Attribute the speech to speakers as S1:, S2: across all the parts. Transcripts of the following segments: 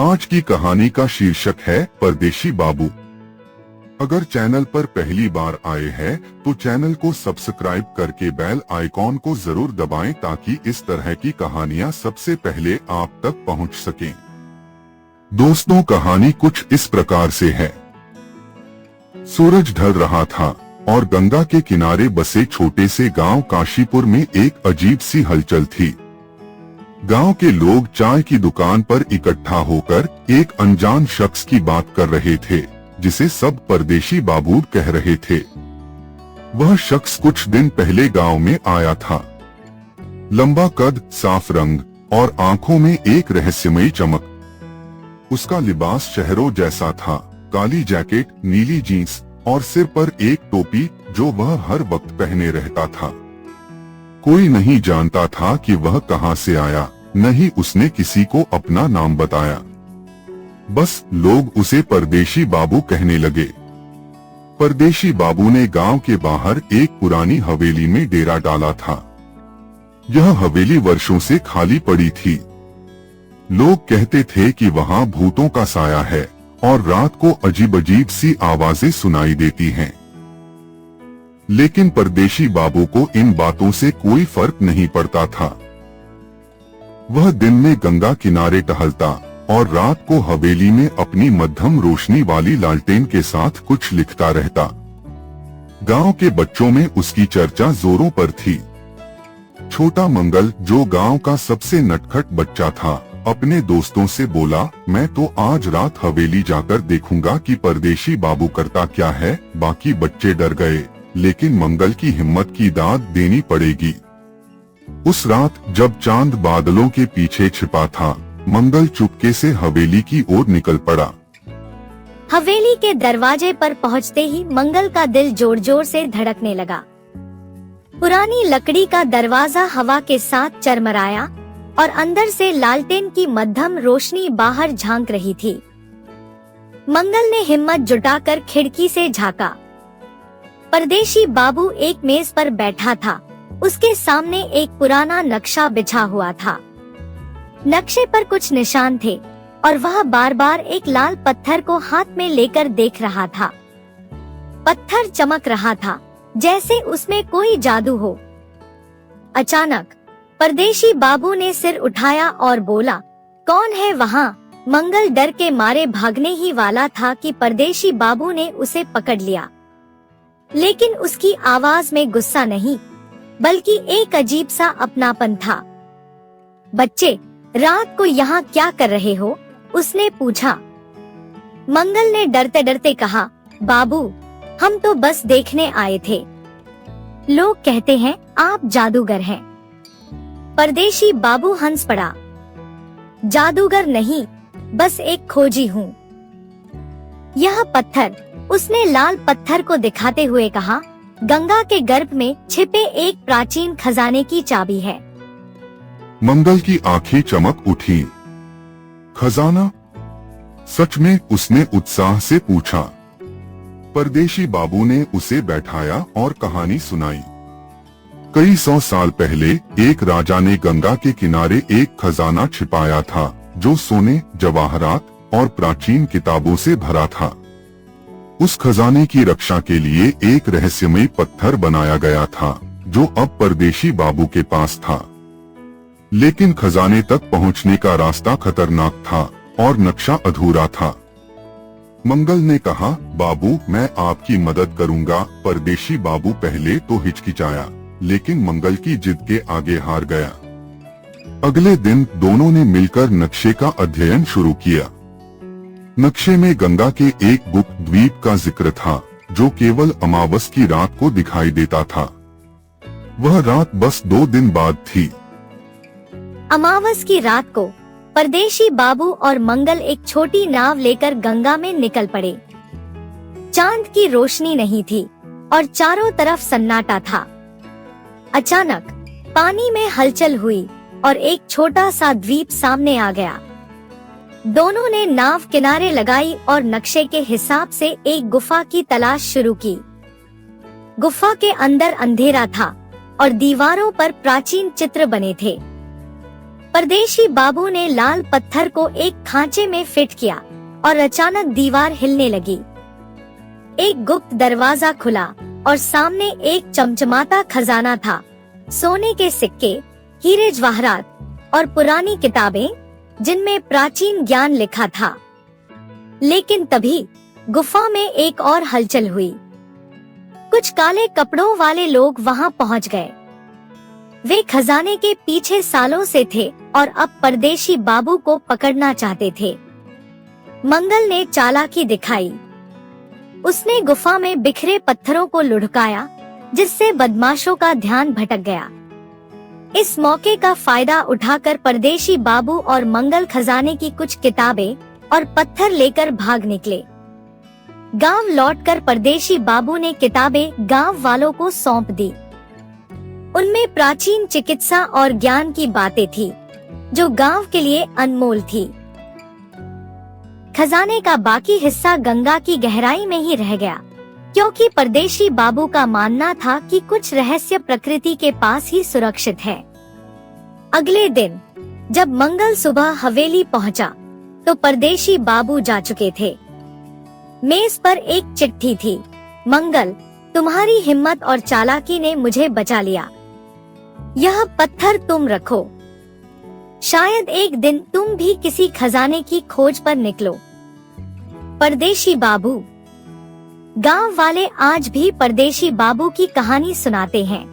S1: आज की कहानी का शीर्षक है परदेशी बाबू। अगर चैनल पर पहली बार आए हैं तो चैनल को सब्सक्राइब करके बेल आइकॉन को जरूर दबाएं ताकि इस तरह की कहानियां सबसे पहले आप तक पहुंच सकें। दोस्तों, कहानी कुछ इस प्रकार से है। सूरज ढल रहा था और गंगा के किनारे बसे छोटे से गांव काशीपुर में एक अजीब सी हलचल थी। गांव के लोग चाय की दुकान पर इकट्ठा होकर एक अनजान शख्स की बात कर रहे थे, जिसे सब परदेशी बाबू कह रहे थे। वह शख्स कुछ दिन पहले गांव में आया था। लंबा कद, साफ रंग और आंखों में एक रहस्यमयी चमक। उसका लिबास शहरों जैसा था, काली जैकेट, नीली जीन्स और सिर पर एक टोपी जो वह हर वक्त पहने रहता था। कोई नहीं जानता था कि वह कहां से आया, न ही उसने किसी को अपना नाम बताया। बस लोग उसे परदेशी बाबू कहने लगे। परदेशी बाबू ने गांव के बाहर एक पुरानी हवेली में डेरा डाला था। यह हवेली वर्षों से खाली पड़ी थी। लोग कहते थे कि वहां भूतों का साया है और रात को अजीब अजीब सी आवाजें सुनाई देती हैं। लेकिन परदेशी बाबू को इन बातों से कोई फर्क नहीं पड़ता था। वह दिन में गंगा किनारे टहलता और रात को हवेली में अपनी मध्यम रोशनी वाली लालटेन के साथ कुछ लिखता रहता। गांव के बच्चों में उसकी चर्चा जोरों पर थी। छोटा मंगल, जो गांव का सबसे नटखट बच्चा था, अपने दोस्तों से बोला, मैं तो आज रात हवेली जाकर देखूंगा कि परदेशी बाबू करता क्या है। बाकी बच्चे डर गए, लेकिन मंगल की हिम्मत की दाद देनी पड़ेगी। उस रात जब चांद बादलों के पीछे छिपा था, मंगल चुपके से हवेली की ओर निकल पड़ा।
S2: हवेली के दरवाजे पर पहुंचते ही मंगल का दिल जोर जोर से धड़कने लगा। पुरानी लकड़ी का दरवाजा हवा के साथ चरमराया और अंदर से लालटेन की मध्यम रोशनी बाहर झांक रही थी। मंगल ने हिम्मत जुटाकर खिड़की से झांका। परदेशी बाबू एक मेज पर बैठा था। उसके सामने एक पुराना नक्शा बिछा हुआ था। नक्शे पर कुछ निशान थे और वह बार बार एक लाल पत्थर को हाथ में लेकर देख रहा था। पत्थर चमक रहा था, जैसे उसमें कोई जादू हो। अचानक परदेशी बाबू ने सिर उठाया और बोला, कौन है वहाँ? मंगल डर के मारे भागने ही वाला था कि परदेशी बाबू ने उसे पकड़ लिया। लेकिन उसकी आवाज में गुस्सा नहीं, बल्कि एक अजीब सा अपनापन था। बच्चे, रात को यहाँ क्या कर रहे हो? उसने पूछा। मंगल ने डरते डरते कहा, बाबू, हम तो बस देखने आए थे। लोग कहते हैं आप जादूगर हैं। परदेशी बाबू हंस पड़ा। जादूगर नहीं, बस एक खोजी हूँ। यह पत्थर, उसने लाल पत्थर को दिखाते हुए कहा, गंगा के गर्भ में छिपे एक प्राचीन खजाने की चाबी है।
S1: मंगल की आंखें चमक उठी। खजाना? सच में? उसने उत्साह से पूछा। परदेशी बाबू ने उसे बैठाया और कहानी सुनाई। कई 100 साल पहले एक राजा ने गंगा के किनारे एक खजाना छिपाया था, जो सोने, जवाहरात और प्राचीन किताबों से भरा था। उस खजाने की रक्षा के लिए एक रहस्यमयी पत्थर बनाया गया था, जो अब परदेशी बाबू के पास था। लेकिन खजाने तक पहुंचने का रास्ता खतरनाक था और नक्शा अधूरा था। मंगल ने कहा, बाबू, मैं आपकी मदद करूंगा। परदेशी बाबू पहले तो हिचकिचाया, लेकिन मंगल की जिद के आगे हार गया। अगले दिन दोनों ने मिलकर नक्शे का अध्ययन शुरू किया। नक्शे में गंगा के एक गुप्त द्वीप का जिक्र था, जो केवल अमावस की रात को दिखाई देता था। वह रात बस 2 दिन बाद थी।
S2: अमावस की रात को परदेशी बाबू और मंगल एक छोटी नाव लेकर गंगा में निकल पड़े। चांद की रोशनी नहीं थी और चारों तरफ सन्नाटा था। अचानक पानी में हलचल हुई और एक छोटा सा द्वीप सामने आ गया। दोनों ने नाव किनारे लगाई और नक्शे के हिसाब से एक गुफा की तलाश शुरू की। गुफा के अंदर अंधेरा था और दीवारों पर प्राचीन चित्र बने थे। परदेशी बाबू ने लाल पत्थर को एक खांचे में फिट किया और अचानक दीवार हिलने लगी। एक गुप्त दरवाजा खुला और सामने एक चमचमाता खजाना था। सोने के सिक्के, हीरे जवाहरात और पुरानी किताबें जिनमें प्राचीन ज्ञान लिखा था। लेकिन तभी गुफा में एक और हलचल हुई। कुछ काले कपड़ों वाले लोग वहां पहुंच गए। वे खजाने के पीछे सालों से थे और अब परदेशी बाबू को पकड़ना चाहते थे। मंगल ने चालाकी दिखाई। उसने गुफा में बिखरे पत्थरों को लुढ़काया, जिससे बदमाशों का ध्यान भटक गया। इस मौके का फायदा उठाकर परदेशी बाबू और मंगल खजाने की कुछ किताबें और पत्थर लेकर भाग निकले। गांव लौटकर परदेशी बाबू ने किताबें गांव वालों को सौंप दी। उनमें प्राचीन चिकित्सा और ज्ञान की बातें थी, जो गांव के लिए अनमोल थी। खजाने का बाकी हिस्सा गंगा की गहराई में ही रह गया, क्योंकि परदेशी बाबू का मानना था कि कुछ रहस्य प्रकृति के पास ही सुरक्षित है। अगले दिन जब मंगल सुबह हवेली पहुंचा, तो परदेशी बाबू जा चुके थे। मेज पर एक चिट्ठी थी। मंगल, तुम्हारी हिम्मत और चालाकी ने मुझे बचा लिया। यह पत्थर तुम रखो। शायद एक दिन तुम भी किसी खजाने की खोज पर निकलो। परदेशी बाबू। गांव वाले आज भी परदेशी बाबू की कहानी सुनाते हैं।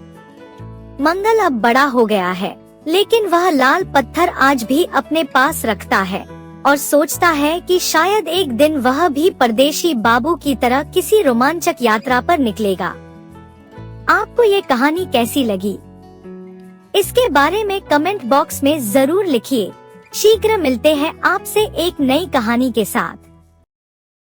S2: मंगल अब बड़ा हो गया है, लेकिन वह लाल पत्थर आज भी अपने पास रखता है और सोचता है कि शायद एक दिन वह भी परदेशी बाबू की तरह किसी रोमांचक यात्रा पर निकलेगा। आपको ये कहानी कैसी लगी? इसके बारे में कमेंट बॉक्स में जरूर लिखिए। शीघ्र मिलते हैं आपसे एक नई कहानी के साथ।